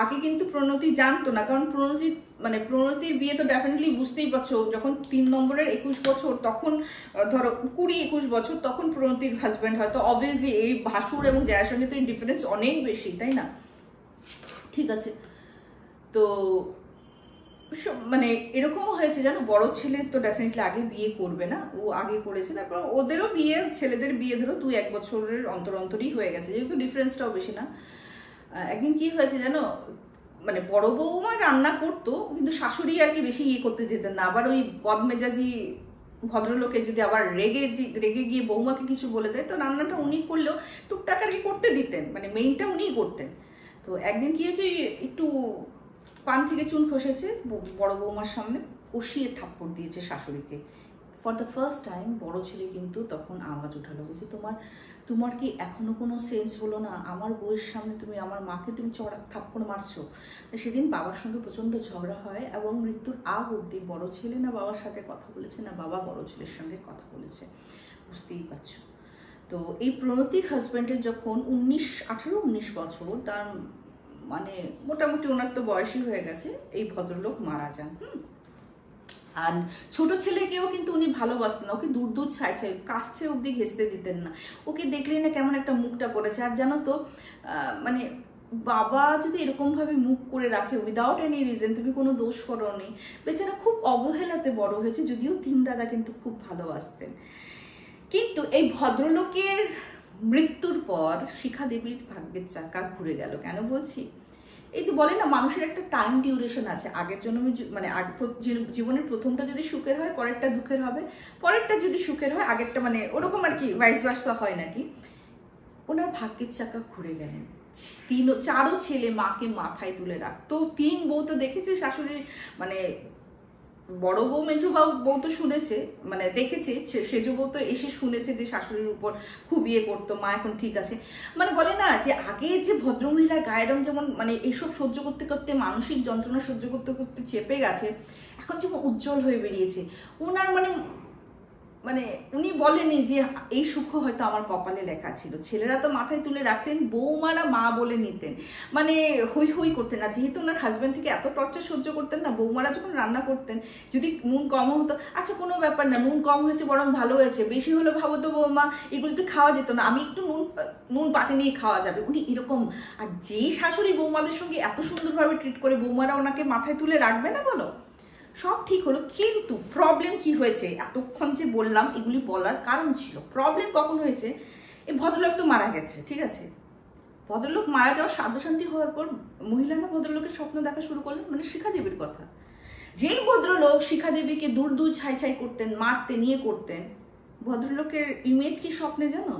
আগে কিন্তু প্রণতি জানতো না, কারণ প্রণতির বিয়ে তো ডেফিনেটলি বুঝতেই পারছো, যখন 3 নম্বরের 21 বছর, তখন ধরো 20-21 বছর, তখন প্রণতির হাজব্যান্ড হয়, তো অবভিয়াসলি এই ভাসুর এবং জায়ের সঙ্গে তো ডিফারেন্স অনেক বেশি, তাই না? ঠিক আছে, তো মানে এরকমও হয়েছে জানো, বড় ছেলে তো ডেফিনেটলি আগে বিয়ে করবে না, ও আগে করেছে, তারপর ওদেরও বিয়ে, ছেলেদের বিয়ে ধরো 2-1 বছরের অন্তরই হয়ে গেছে, যেহেতু ডিফারেন্সটাও বেশি না। একদিন কি হয়েছে জানো, মানে বড় বৌমা রান্না করতো, কিন্তু শাশুড়ি আর কি বেশি ইয়ে করতে দিতেন না, আবার ওই বদমেজাজি ভদ্রলোকের যদি আবার রেগে গিয়ে বৌমাকে কিছু বলে দেয়, তো রান্নাটা উনি করলেও টুকটাক আর কি করতে দিতেন, মানে মেইনটা উনিই করতেন। তো একদিন কি হয়েছে, একটু পান থেকে চুন খসেছে, বড় বৌমার সামনে কষিয়ে থাপ্পড় দিয়েছে শাশুড়িকে। ফর দ্য ফার্স্ট টাইম বড় ছেলে কিন্তু তখন আওয়াজ উঠালো, বলছে তোমার কি এখনো কোনো সেন্স হলো না, আমার বউয়ের সামনে তুমি আমার মাকে তুমি থাপ্পড় মারছো। সেদিন বাবার সঙ্গে প্রচণ্ড ঝগড়া হয়, এবং মৃত্যুর আগ অবধি বড় ছেলে না বাবার সাথে কথা বলেছে, না বাবা বড় ছেলের সঙ্গে কথা বলেছে, বুঝতেই পারছো। তো এই প্রণতির হাজব্যান্ডের যখন 18-19 বছর, তার মানে মোটামুটি ওনার তো বয়সই হয়ে গেছে, এই ভদ্রলোক মারা যান। আর ছোট ছেলেকেও কিন্তু উনি ভালোবাসতেন না, ওকে দূর ছাই কাছে অব্দি ঘেঁচতে দিতেন না, ওকে দেখলেই না কেমন একটা মুখটা করেছে। আর জানো তো মানে বাবা যদি এরকমভাবে মুখ করে রাখে উইদাউট এনি রিজন, তুমি কোনো দোষ করো নি, বেচারা খুব অবহেলাতে বড় হয়েছে, যদিও 3 দাদা কিন্তু খুব ভালোবাসতেন। কিন্তু এই ভদ্রলোকের মৃত্যুর পর শিখা দেবীর ভাগ্যের চাকা ঘুরে গেল। কেন বলছি, এই যে বলে না মানুষের একটা টাইম ডিউরেশন আছে, আগের জন্মে মানে জীবনের প্রথমটা যদি সুখের হয়, পরেরটা দুঃখের হবে, পরেরটা যদি সুখের হয়, আগেরটা মানে ওরকম আর কি ভাইস ভার্সা হয় নাকি। ওনার ভাগ্যের চাকা ঘুরে গেলেন। 4 ছেলে মাকে মাথায় তুলে রাখতো, 3 বউ তো দেখেছে শাশুড়ির, মানে বড় বউ মেজো বউ তো শুনেছে, মানে দেখেছে, সেজো বউ তো এসে শুনেছে যে শাশুড়ির উপর খুব ইয়ে করতো, মা এখন ঠিক আছে। মানে বলে না যে আগে যে ভদ্রমহিলার গায়ের রং যেমন মানে এইসব সহ্য করতে করতে, মানসিক যন্ত্রণা সহ্য করতে করতে চেপে গেছে, এখন যেমন উজ্জ্বল হয়ে বেরিয়েছে। ওনার মানে উনি বলেনি যে এই সুখ হয়তো আমার কপালে লেখা ছিল। ছেলেরা তো মাথায় তুলে রাখতেন, বৌমারা মা বলে নিতেন, মানে হই হই করতেন না। যেহেতু ওনার হাজব্যান্ড থেকে এত টর্চার সহ্য করতেন না, বৌমারা যখন রান্না করতেন, যদি নুন কম হতো, আচ্ছা কোনো ব্যাপার না, নুন কম হয়েছে বরং ভালো হয়েছে, বেশি হলে ভাবো তো বৌমা এগুলো তো খাওয়া যেত না, আমি একটু নুন পাতে নিয়ে খাওয়া যাবে, উনি এরকম। আর যেই শাশুড়ি বৌমাদের সঙ্গে এত সুন্দরভাবে ট্রিট করে, বৌমারা ওনাকে মাথায় তুলে রাখবে না বলো? সব ঠিক হলো, কিন্তু প্রবলেম কি হয়েছে, এতক্ষণ যে বললাম এগুলি বলার কারণ ছিল। প্রবলেম কখন হয়েছে, এই ভদ্রলোক তো মারা গেছে, ঠিক আছে, ভদ্রলোক মারা যাওয়ার সাধ্যশান্তি হওয়ার পর মহিলা না ভদ্রলোকের স্বপ্ন দেখা শুরু করলেন, মানে শিখা দেবীর কথা। যেই ভদ্রলোক শিখা দেবীকে দূর ছাই করতেন, মারতেন, ইয়ে করতেন, ভদ্রলোকের ইমেজ কি স্বপ্নে জানো?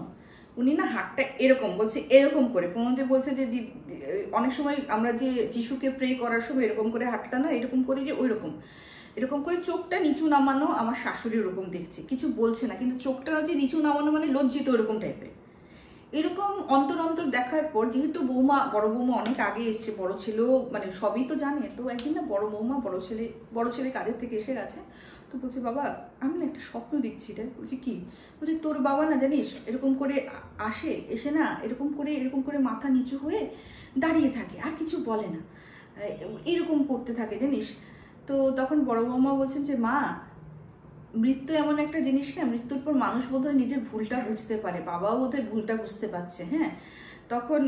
উনি না হাতটা এরকম বলছে, এরকম করে প্রণতি বলছে যে অনেক সময় আমরা যে যিশুকে প্রে করার সময় এরকম করে হাতটা না এরকম করি, যে ওই রকম এরকম করে চোখটা নিচু নামানো, আমার শাশুড়ি ওরকম দেখছে, কিছু বলছে না, কিন্তু চোখটা যে নিচু নামানো মানে লজ্জিত ওরকম টাইপের। এরকম অন্তর অন্তর দেখার পর, যেহেতু বৌমা, বড় বৌমা অনেক আগে এসছে, বড় ছেলেও মানে সবই তো জানে, তো একদিন না বড় বৌমা বড় ছেলে কাজের থেকে এসে গেছে, তো বলছে বাবা আমি না একটা স্বপ্ন দেখছি রে। বলছি কি? বলছি তোর বাবা না জানিস এরকম করে এসে না এরকম করে মাথা নিচু হয়ে দাঁড়িয়ে থাকে, আর কিছু বলে না, এরকম করতে থাকে জানিস। তো তখন বড় বৌমা বলছেন যে মা, মৃত্যু এমন একটা জিনিস না, মৃত্যুর পর মানুষ বোধহয় নিজের ভুলটা বুঝতে পারে, বাবাও বোধহয় ভুলটা বুঝতে পারছে। হ্যাঁ, তখন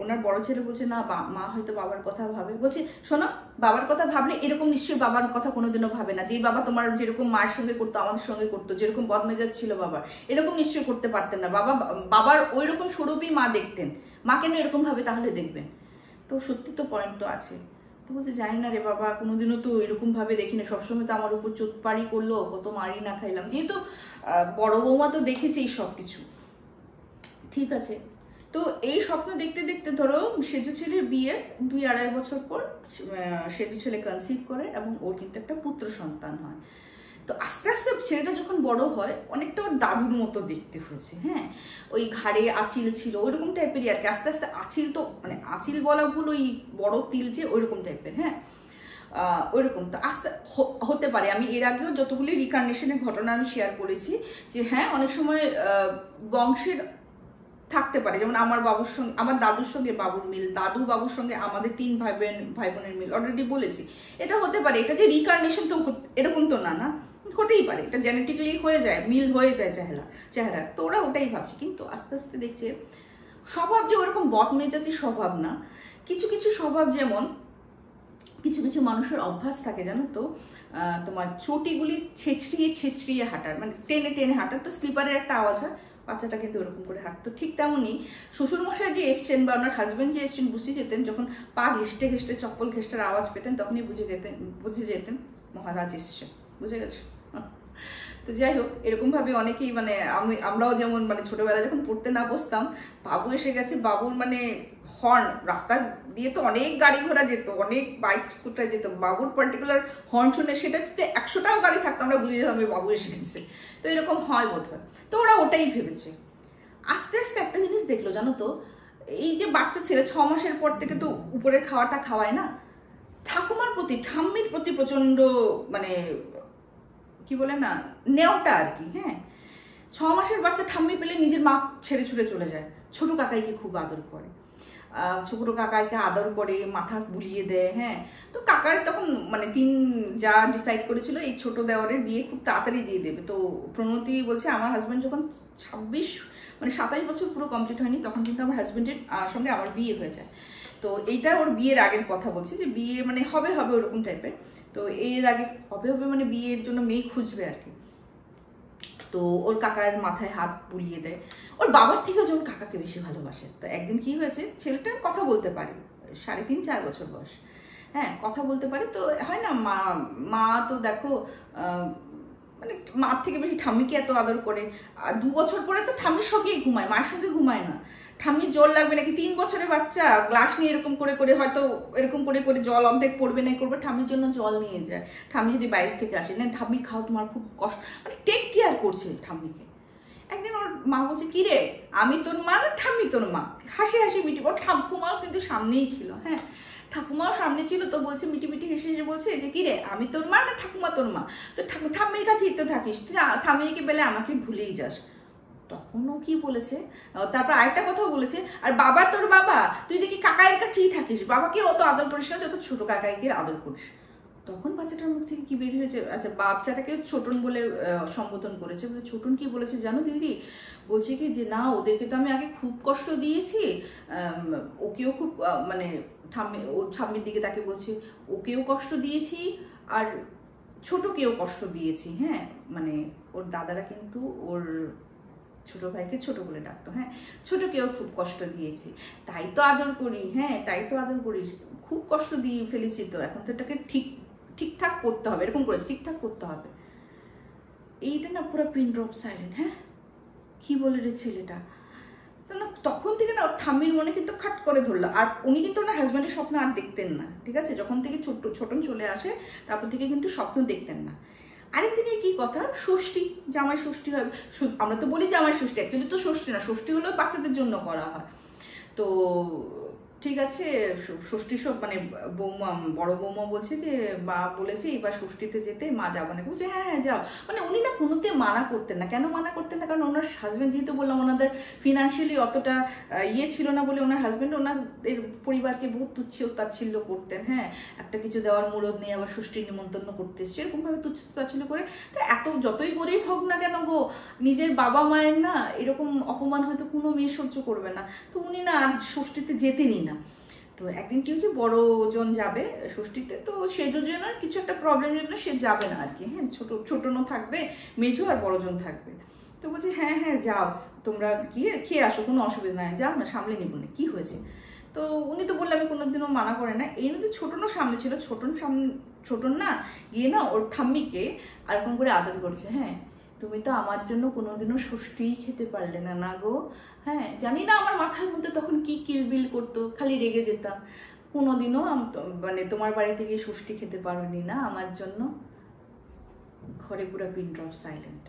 ওনার বড় ছেলে বলছে না মা হয়তো বাবার কথা ভাবে। বলছে শোনো, বাবার কথা ভাবলে এরকম নিশ্চয়ই বাবার কথা কোনোদিনও ভাবে না, যে বাবা তোমার যেরকম মায়ের সঙ্গে করতো আমাদের সঙ্গে করতো, যেরকম বদমেজাজ ছিল বাবার, এরকম নিশ্চয়ই করতে পারতেন না। বাবার ওই রকম স্বরূপই মা দেখতেন, মা কেন এরকম ভাবে তাহলে দেখবেন? তো সত্যি তো পয়েন্ট তো আছে। তো বলছে জানি না রে বাবা, কোনোদিনও তো এরকম ভাবে দেখি না, সবসময় তো আমার উপর চোটপাড়ি করলো, কত মারি না খাইলাম। যেহেতু বড় বৌমা তো দেখেছে এই সব কিছু, ঠিক আছে। তো এই স্বপ্ন দেখতে দেখতে ধরো সেজু ছেলের বিয়ের 2-2.5 বছর পর সেজু ছেলে কনসিভ করে এবং ওর কিন্তু একটা পুত্র সন্তান হয়। তো আস্তে আস্তে ছেলেটা যখন বড় হয় অনেকটা ওর দাদুর মতো দেখতে হয়েছে। হ্যাঁ, ওই ঘাড়ে আঁচিল ছিল ওইরকম টাইপেরই আর কি। আস্তে আস্তে আঁচিল, তো মানে আঁচিল বলা ভুল, ওই বড় তিল যে ওইরকম টাইপের। হ্যাঁ, ওইরকম তো আস্তে হতে পারে। আমি এর আগেও যতগুলি রিকার্নেশনের ঘটনা আমি শেয়ার করেছি যে হ্যাঁ অনেক সময় বংশের থাকতে পারে, যেমন আমার বাবুর সঙ্গে, আমার দাদুর সঙ্গে বাবুর মিল, দাদু বাবুর সঙ্গে আমাদের 3 ভাই বোনের মিল, অলরেডি বলেছি। এটা হতে পারে, এটা যে রিকার্নেশন তো এরকম তো না, হতেই পারে, এটা জেনেটিক্যালি হয়ে যায়, মিল হয়ে যায় চেহারা। তো ওরা ওটাই ভাবছে, কিন্তু আস্তে আস্তে দেখছে স্বভাব যে ওরকম বদমেজাজি স্বভাব না, কিছু কিছু স্বভাব, যেমন কিছু কিছু মানুষের অভ্যাস থাকে জানো তো, তোমার চটিগুলি ছেঁচড়িয়ে হাঁটার, মানে টেনে টেনে হাঁটার। তো স্লিপারের একটা আওয়াজ হয়, বাচ্চাটা কিন্তু ওরকম করে হাঁটতো। ঠিক তেমনই শ্বশুরমশাই যে এসছেন বা ওনার হাজব্যান্ড যে এসছেন বুঝতে যেতেন, যখন পা ঘেষ্টে ঘেষ্টে চপ্পল ঘেষ্টার আওয়াজ পেতেন তখনই বুঝে যেতেন মহারাজ এসছে। বুঝে গেছো? তো যাই হোক, এরকমভাবে অনেকেই মানে আমরাও যেমন মানে ছোটবেলায় যখন পড়তে না বসতাম, বাবু এসে গেছে, বাবুর মানে হর্ন, রাস্তা দিয়ে তো অনেক গাড়ি ঘোড়া যেত, অনেক বাইক স্কুটার যেত, বাবুর পার্টিকুলার হর্ন শুনে সেটা যদি 100টাও গাড়ি থাকতো আমরা বুঝে যেতাম বাবু এসে গেছে। তো এরকম হয় বোধ হয়। তো ওরা ওটাই ভেবেছে। আস্তে আস্তে একটা জিনিস দেখলো জানো তো, এই যে বাচ্চা ছেলে 6 মাসের পর থেকে তো উপরের খাওয়াটা খাওয়ায় না, ঠাকুমার প্রতি, ঠাম্মির প্রতি প্রচন্ড মানে কি বলে না, নেওটা আর কি। হ্যাঁ, 6 মাসের বাচ্চা ঠাম্মি পেলে নিজের মা ছেড়ে ছুড়ে চলে যায়। ছোট কাকাইকে খুব আদর করে, ছোট কাকাইকে আদর করে, মাথা বুলিয়ে দেয়। হ্যাঁ, তো কাকার তখন মানে 3 যা ডিসাইড করেছিল এই ছোট দেওয়ারের বিয়ে খুব তাড়াতাড়ি দিয়ে দেবে। তো প্রণতি বলছে আমার হাজব্যান্ড যখন 27 বছর পুরো কমপ্লিট হয়নি তখন কিন্তু আমার হাজব্যান্ডের সঙ্গে আমার বিয়ে হয়ে যায়। তো এইটা ওর বিয়ের আগের কথা বলছি, যে বিয়ে মানে হবে ওরকম টাইপের। তো এর আগে হবে মানে বিয়ের জন্য মেয়ে খুঁজবে আর কি। তো ওর কাকার মাথায় হাত বুলিয়ে দেয়। ওর বাবার থেকেও যেমন কাকাকে বেশি ভালোবাসে। তো একদিন কি হয়েছে, ছেলেটা কথা বলতে পারে, 3.5-4 বছর বয়স। হ্যাঁ, কথা বলতে পারে। তো হয় না, মা তো দেখো মানে মার থেকে বেশি ঠাম্মিকে এত আদর করে। 2 বছর পরে তো ঠাম্মির সঙ্গেই ঘুমায়, মায়ের সঙ্গে ঘুমায় না। ঠাম্মির জল লাগবে নাকি, 3 বছরের বাচ্চা গ্লাস নিয়ে এরকম করে হয়তো এরকম করে জল অর্ধেক পড়বে না করবে, ঠাম্মির জন্য জল নিয়ে যায়। ঠাম্মি যদি বাইরে থেকে আসে, না ঠাম্মি খাও, তোমার খুব কষ্ট, মানে টেক কেয়ার করছে ঠাম্মিকে। একদিন ওর মা বলছে কি রে, আমি তোর মা না ঠাম্মি তোর মা? হাসি মিটি, ওর ঠাকুমাও কিন্তু সামনেই ছিল। হ্যাঁ, ঠাকুমাও সামনে ছিল। তো বলছে মিটি হেসে বলছে যে কি রে, আমি তোর মা না ঠাকুমা তোর মা? তো ঠাম্মির কাছেই তো থাকিস, তুই ঠাম্মিকে বেলে আমাকে ভুলেই যাস। তখনও কি বলেছে, তারপর আরেকটা কথাও বলেছে, আর বাবা তোর বাবা, তুই দেখি কাকাইয়ের কাছেই থাকিস, বাবাকে অত আদর করিস না যত ছোট কাকাইকে আদর করিস। তখন বাচ্চাটার মুখ থেকে কি বের হয়েছে, আচ্ছা বাচ্চাটাকে ছোটন বলে সম্বোধন করেছে। ছোটন কি বলেছে জানো দিদি? বলছে কি যে না, ওদেরকে তো আমি আগে খুব কষ্ট দিয়েছি, ওকেও খুব মানে ঠাম্মির দিকে তাকে বলছে, ওকেও কষ্ট দিয়েছি আর ছোটকেও কষ্ট দিয়েছি। হ্যাঁ, মানে ওর দাদারা কিন্তু ওর ছোট ভাইকে ছোট বলে ডাকতো। হ্যাঁ, ছোটকেও খুব কষ্ট দিয়েছি, তাই তো আদর করি। হ্যাঁ, তাই তো আদর করি, খুব কষ্ট দিয়ে ফেলেছি, তো এখন তো এটাকে ঠিকঠাক করতে হবে, এরকম করেছি, ঠিকঠাক করতে হবে। এইটা না পুরো পিন ড্রপ সাইলেন্ট। হ্যাঁ, কি বলে রে ছেলেটা? তখন থেকে না ঠাম্মির মনে কিন্তু খাট করে ধরলো। আর উনি কিন্তু ওনার হাজব্যান্ডের স্বপ্ন আর দেখতেন না, ঠিক আছে, যখন থেকে ছোটন চলে আসে তারপর থেকে কিন্তু স্বপ্ন দেখতেন না। আরেকদিনে কি কথা, ষষ্ঠী, জামাই ষষ্ঠী হয়, আমরা তো বলি জামাই ষষ্ঠী, অ্যাকচুয়ালি তো ষষ্ঠী না, ষষ্ঠী হলো বাচ্চাদের জন্য করা হয়। তো ঠিক আছে, ষষ্ঠী সব মানে বৌমা, বড় বৌমা বলছে যে মা বলেছে এবার ষষ্ঠীতে যেতে, মা যাবো না, বলছে হ্যাঁ হ্যাঁ যাও। মানে উনি না কোনোতে মানা করতেন না। কেন মানা করতেন না? কারণ ওনার হাজব্যান্ড, যেহেতু বললাম ওনাদের ফিনান্সিয়ালি অতটা ছিল না বলে ওনার হাজব্যান্ড ওনাদের পরিবারকে বহুত তুচ্ছ তাচ্ছিল্য করতেন। হ্যাঁ, একটা কিছু দেওয়ার মুরদ নেই, আবার ষষ্ঠীর নিমন্ত্রণ করতে এসছে, এরকমভাবে তুচ্ছ তাচ্ছিল্য করে। তো এত যতই গরিব হোক না কেন গো, নিজের বাবা মায়ের না এরকম অপমান হয়তো কোনো মেয়ে সহ্য করবে না। তো উনি না আর ষষ্ঠীতে যেতেনই না। তো একদিন কি হচ্ছে, বড়জন যাবে ষষ্ঠীতে, তো সেজন্য কিছু একটা প্রবলেমের জন্য সে যাবে না আর কি। হ্যাঁ, ছোটনও থাকবে, মেজো আর বড়জন থাকবে। তো বলছে হ্যাঁ হ্যাঁ যাও, তোমরা গিয়ে খেয়ে আসো, কোনো অসুবিধা নাই, যাও না, সামলে নিব না, কি হয়েছে। তো উনি তো বললে আমি কোনোদিনও মানা করে না। এই মধ্যে ছোটনও সামনে ছিল, ছোটন না গিয়ে না ওর ঠাম্মিকে এরকম করে আদর করছে। হ্যাঁ, তুমি তো আমার জন্য কোনোদিনও ষষ্ঠীই খেতে পারলে না, না গো। হ্যাঁ, জানি না আমার মাথার মধ্যে তখন কি কিলবিল করতো, খালি রেগে যেতাম। কোনোদিনও মানে তোমার বাড়ি থেকে ষষ্ঠী খেতে পারোনি না আমার জন্য। ঘরে পুরা পিন ড্রপ সাইলেন্ট,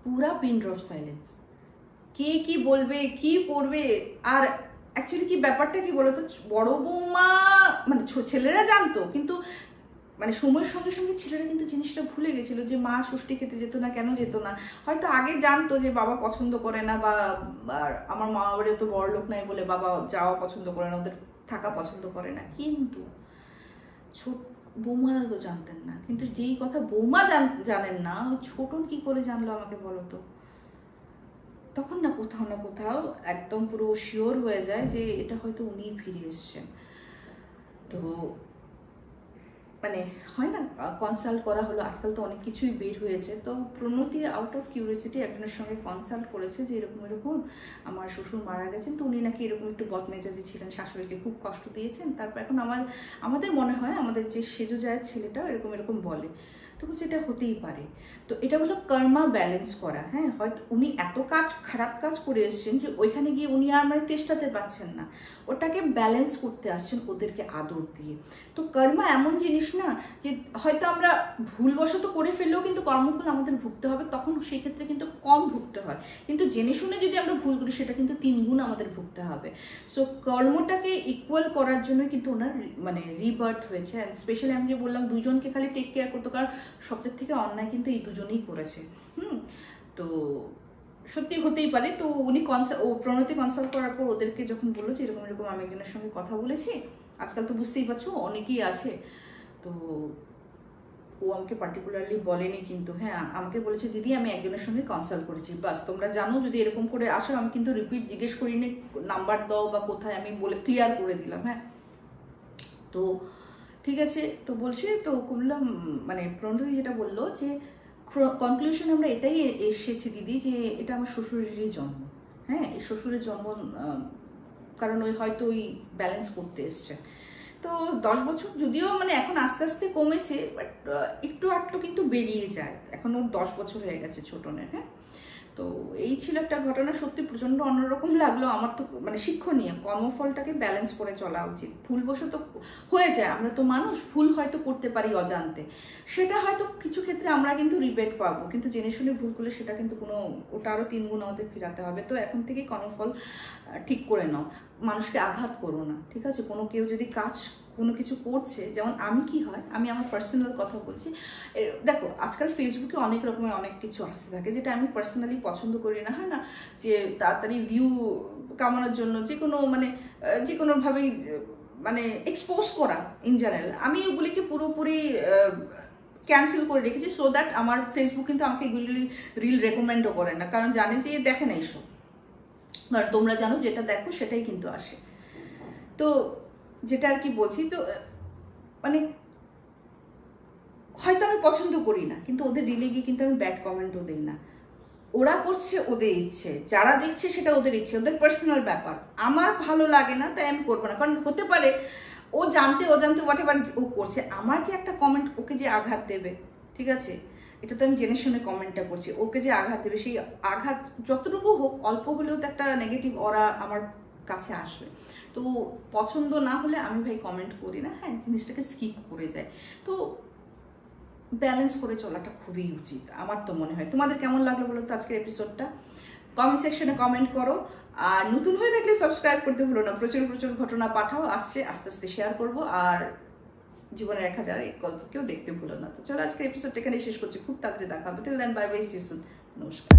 পুরা পিন ড্রপ সাইলেন্স। কে কি বলবে, কি করবে। আর অ্যাকচুয়ালি কি ব্যাপারটা কি বলতো, বড় বৌমা মানে ছেলেরা জানতো, কিন্তু মানে সময়ের সঙ্গে সঙ্গে ছেলেরা কিন্তু জিনিসটা ভুলে গেছিল যে মা ষষ্ঠী খেতে যেত না, কেন যেত না। হয়তো আগে জানতো যে বাবা পছন্দ করে না, বা আমার মা বাড়ি তো বড় লোক নাই বলে বাবা যাওয়া পছন্দ করে না, ওদের থাকা পছন্দ করে না। কিন্তু ছোট বৌমারা তো জানতেন না। কিন্তু যেই কথা বৌমা জানেন না, ওই ছোটন কি করে জানলো আমাকে বলো তো। তখন না কোথাও একদম পুরো শিওর হয়ে যায় যে এটা হয়তো উনিই ফিরে এসছেন। তো মানে হয় না, কনসাল্ট করা হলো, আজকাল তো অনেক কিছুই বের হয়েছে। তো প্রণতি আউট অফ কিউরিয়াসিটি একজনের সঙ্গে কনসাল্ট করেছে যে এরকম আমার শ্বশুর মারা গেছেন, তো উনি নাকি এরকম একটু বদমেজাজি ছিলেন, শাশুড়িকে খুব কষ্ট দিয়েছেন। তারপর এখন আমাদের মনে হয় আমাদের যে সেজো যায় ছেলেটা এরকম বলে। তো বলছে এটা হতেই পারে। তো এটা হলো কর্মা ব্যালেন্স করা। হ্যাঁ, হয়তো উনি এত খারাপ কাজ করে এসছেন যে ওইখানে গিয়ে উনি আর মানে তেষ্টাতে পাচ্ছেন না, ওটাকে ব্যালেন্স করতে আসছেন ওদেরকে আদর দিয়ে। তো কর্মা এমন জিনিস না যে হয়তো আমরা ভুলবশত করে ফেললেও কিন্তু কর্মফল আমাদের ভুগতে হবে, তখন সেই ক্ষেত্রে কিন্তু কম ভুগতে হয়। কিন্তু জেনে শুনে যদি আমরা ভুল করি সেটা কিন্তু 3 গুণ আমাদের ভুগতে হবে। সো কর্মটাকে ইকুয়াল করার জন্য কিন্তু ওনার মানে রিবার্থ হয়েছে। অ্যান্ড স্পেশালি আমি যে বললাম দুজনকে খালি টেক কেয়ার করতো, কারণ সবচেয়ে থেকে অন্যায় কিন্তু এই দুজনেই করেছে। তো সত্যি হতেই পারে। তো উনি প্রণতি কনসাল্ট করার পর ওদেরকে যখন বললো যে এরকম আমি একজনের সঙ্গে কথা বলেছি, আজকাল তো বুঝতেই পারছো অনেকেই আছে, তো ও আমাকে পার্টিকুলারলি বলেনি, কিন্তু হ্যাঁ আমাকে বলেছে দিদি আমি একজনের সঙ্গে কনসাল্ট করেছি, বাস তোমরা জানো যদি এরকম করে আসো, আমি কিন্তু রিপিট জিজ্ঞেস করিনি নাম্বার দাও বা কোথায়, আমি বলে ক্লিয়ার করে দিলাম। হ্যাঁ, তো ঠিক আছে। তো বলছে, তো বললাম মানে প্রণতি যেটা বললো যে কনক্লুশন আমরা এটাই এসেছি দিদি যে এটা আমার শ্বশুরেরই জন্ম। হ্যাঁ, এই শ্বশুরের জন্ম, কারণ ওই হয়তো ওই ব্যালেন্স করতে এসছে। তো 10 বছর যদিও মানে এখন আস্তে আস্তে কমেছে, বাট একটু কিন্তু বেরিয়ে যায়। এখন ওর 10 বছর হয়ে গেছে ছোটনের। হ্যাঁ, তো এই ছিল একটা ঘটনা, সত্যি প্রচণ্ড অন্যরকম লাগলো আমার। তো মানে শিক্ষণীয়, কর্মফলটাকে ব্যালেন্স করে চলা উচিত। ভুলবশত হয়ে যায়, আমরা তো মানুষ, ভুল হয়তো করতে পারি অজান্তে, সেটা হয়তো কিছু ক্ষেত্রে আমরা কিন্তু রিবেট পাবো, কিন্তু জেনে শুনে ভুল করলে সেটা কিন্তু ওটা আরও 3 গুণ আমাদের ফেরাতে হবে। তো এখন থেকে কর্মফল ঠিক করে নাও, মানুষকে আঘাত করো না, ঠিক আছে। কেউ যদি কোনো কিছু করছে, যেমন আমি কি হয়, আমি আমার পার্সোনাল কথা বলছি। দেখো আজকাল ফেসবুকে অনেক রকমের অনেক কিছু আসতে থাকে যেটা আমি পার্সোনালি পছন্দ করি না। হয় না যে তাড়াতাড়ি ভিউ কামানোর জন্য যে কোনোভাবেই মানে এক্সপোজ করা ইন জেনারেল, আমি ওগুলিকে পুরোপুরি ক্যান্সেল করে রেখেছি, সো দ্যাট আমার ফেসবুক কিন্তু আমাকে এগুলি রিল রেকমেন্ডও করে না, কারণ জানে যে দেখে না এইসব, কারণ তোমরা জানো যেটা দেখো সেটাই কিন্তু আসে। তো যেটা আর কি বলছি, তো মানে হয়তো আমি পছন্দ করি না, কিন্তু ওদের রিলে গিয়ে কিন্তু আমি ব্যাড কমেন্টও দিই না। ওরা করছে ওদের ইচ্ছে, যারা দেখছে সেটা ওদের ইচ্ছে, ওদের পার্সোনাল ব্যাপার। আমার ভালো লাগে না তাই আমি করবো না, কারণ হতে পারে ও জানতে অজান্তে হোয়াট এভার ও করছে, আমার যে একটা কমেন্ট ওকে যে আঘাত দেবে, ঠিক আছে, এটা তো আমি জেনে শুনে কমেন্টটা করছি। ওকে যে আঘাত দেবে, সেই আঘাত যতটুকু হোক অল্প হলেও তো একটা নেগেটিভ অরা আমার কাছে আসবে। তো পছন্দ না হলে আমি ভাই কমেন্ট করি না, হ্যাঁ জিনিসটাকে স্কিপ করে যায়। তো ব্যালেন্স করে চলাটা খুবই উচিত আমার তো মনে হয়। তোমাদের কেমন লাগলো বলো তো আজকের এপিসোডটা? কমেন্ট সেকশনে কমেন্ট করো। আর নতুন হয়ে থাকলে সাবস্ক্রাইব করতে ভুলো না। প্রচুর প্রচুর ঘটনা পাঠাও, আসছে আস্তে আস্তে শেয়ার করবো। আর জীবনের 1000 এক গল্পকেও দেখতে ভুলো না। তো চলো আজকের এপিসোডটা এখানে শেষ করছি, খুব তাড়াতাড়ি দেখা হবে। Till then bye bye, see you soon, নমস্কার।